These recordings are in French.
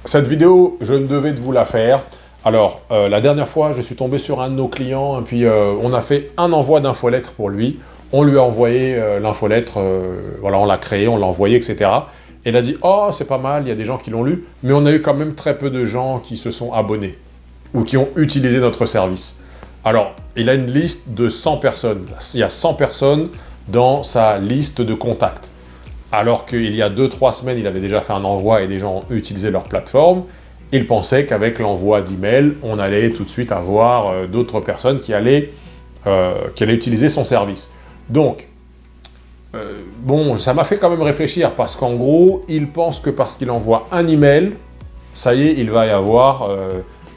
Cette vidéo, je me devais de vous la faire. Alors, la dernière fois, je suis tombé sur un de nos clients, et puis on a fait un envoi d'infolettre pour lui. On lui a envoyé l'infolettre, voilà, on l'a créé, on l'a envoyé, etc. Et il a dit « Oh, c'est pas mal, il y a des gens qui l'ont lu. » Mais on a eu quand même très peu de gens qui se sont abonnés ou qui ont utilisé notre service. Alors, il a une liste de 100 personnes. Il y a 100 personnes dans sa liste de contacts. Alors qu'il y a 2-3 semaines, il avait déjà fait un envoi et des gens ont utilisé leur plateforme. Il pensait qu'avec l'envoi d'email, on allait tout de suite avoir d'autres personnes qui allaient utiliser son service. Donc, bon, ça m'a fait quand même réfléchir parce qu'en gros, il pense que parce qu'il envoie un email, ça y est, il va y avoir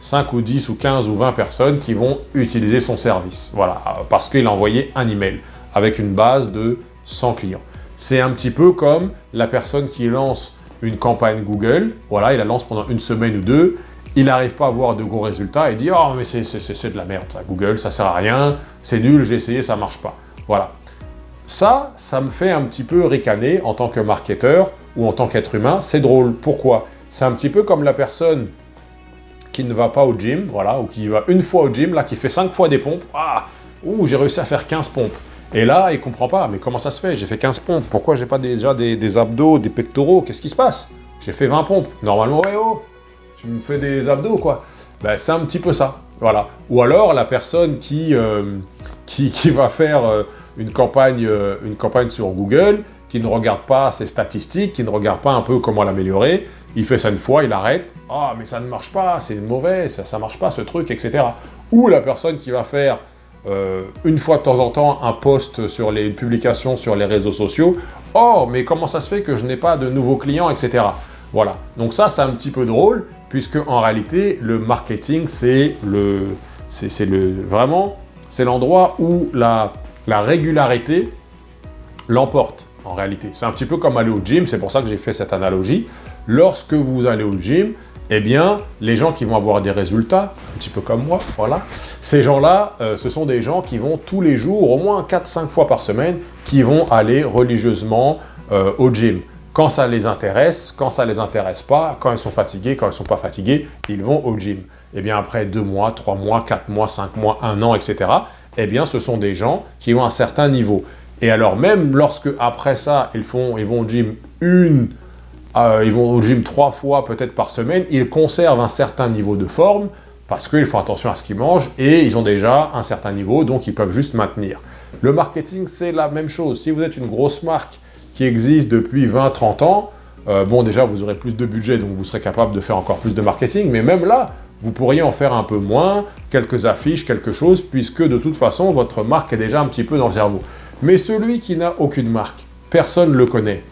5 ou 10 ou 15 ou 20 personnes qui vont utiliser son service. Voilà, parce qu'il a envoyé un email avec une base de 100 clients. C'est un petit peu comme la personne qui lance une campagne Google, voilà, il la lance pendant une semaine ou deux, il n'arrive pas à avoir de gros résultats et dit « Oh, mais c'est de la merde, ça, Google, ça sert à rien, c'est nul, j'ai essayé, ça marche pas. » Voilà. Ça me fait un petit peu ricaner en tant que marketeur ou en tant qu'être humain. C'est drôle. Pourquoi? C'est un petit peu comme la personne qui ne va pas au gym, voilà, ou qui va une fois au gym, là, qui fait 5 fois des pompes. Ah, ouh, j'ai réussi à faire 15 pompes. Et là, il ne comprend pas. Mais comment ça se fait? J'ai fait 15 pompes. Pourquoi j'ai pas déjà des abdos, des pectoraux? Qu'est-ce qui se passe? J'ai fait 20 pompes. Normalement, ouais, oh, tu me fais des abdos, quoi. Ben, c'est un petit peu ça. Voilà. Ou alors, la personne qui va faire une campagne sur Google, qui ne regarde pas ses statistiques, qui ne regarde pas un peu comment l'améliorer, il fait ça une fois, il arrête, « Ah, mais ça ne marche pas, c'est mauvais, ça ne marche pas ce truc, etc. » Ou la personne qui va faire une fois de temps en temps un post sur une publication sur les réseaux sociaux, « Oh, mais comment ça se fait que je n'ai pas de nouveaux clients, etc. » Voilà, donc ça, c'est un petit peu drôle, puisque en réalité, le marketing, c'est l'endroit où la régularité l'emporte, en réalité. C'est un petit peu comme aller au gym, c'est pour ça que j'ai fait cette analogie. Lorsque vous allez au gym, eh bien, les gens qui vont avoir des résultats, un petit peu comme moi, voilà, ces gens-là, ce sont des gens qui vont tous les jours, au moins 4-5 fois par semaine, qui vont aller religieusement au gym. Quand ça les intéresse, quand ça les intéresse pas, quand ils sont fatigués, quand ils sont pas fatigués, ils vont au gym. Eh bien, après 2 mois, 3 mois, 4 mois, 5 mois, 1 an, etc., eh bien, ce sont des gens qui ont un certain niveau. Et alors, même lorsque, après ça, ils vont au gym ils vont au gym 3 fois peut-être par semaine, ils conservent un certain niveau de forme parce qu'ils font attention à ce qu'ils mangent et ils ont déjà un certain niveau, donc ils peuvent juste maintenir. Le marketing, c'est la même chose. Si vous êtes une grosse marque qui existe depuis 20-30 ans, bon, déjà, vous aurez plus de budget, donc vous serez capable de faire encore plus de marketing, mais même là, vous pourriez en faire un peu moins, quelques affiches, quelque chose, puisque de toute façon, votre marque est déjà un petit peu dans le cerveau. Mais celui qui n'a aucune marque, personne ne le connaît.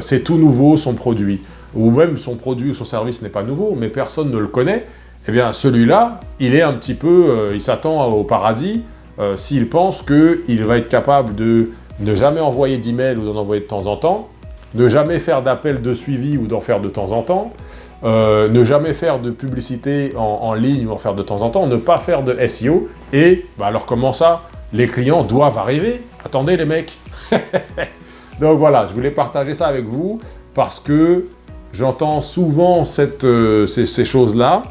C'est tout nouveau son produit, ou même son produit ou son service n'est pas nouveau, mais personne ne le connaît, eh bien celui-là, il est un petit peu, il s'attend au paradis s'il pense qu'il va être capable de ne jamais envoyer d'email ou d'en envoyer de temps en temps, ne jamais faire d'appel de suivi ou d'en faire de temps en temps, ne jamais faire de publicité en ligne ou en faire de temps en temps, ne pas faire de SEO, et bah alors comment ça? Les clients doivent arriver? Attendez les mecs. Donc voilà, je voulais partager ça avec vous parce que j'entends souvent ces choses-là.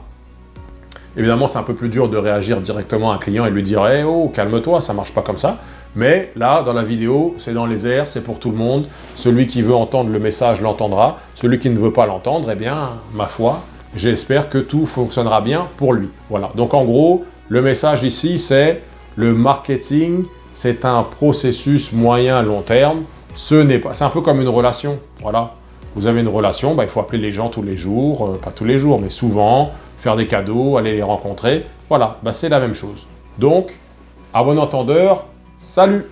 Évidemment, c'est un peu plus dur de réagir directement à un client et lui dire hey, « Oh, calme-toi, ça ne marche pas comme ça. » Mais là, dans la vidéo, c'est dans les airs, c'est pour tout le monde. Celui qui veut entendre le message l'entendra. Celui qui ne veut pas l'entendre, eh bien, ma foi, j'espère que tout fonctionnera bien pour lui. Voilà. Donc en gros, le message ici, c'est le marketing, c'est un processus moyen-long terme. C'est un peu comme une relation, voilà. Vous avez une relation, bah, il faut appeler les gens tous les jours, pas tous les jours, mais souvent, faire des cadeaux, aller les rencontrer. Voilà, bah, c'est la même chose. Donc, à bon entendeur, salut!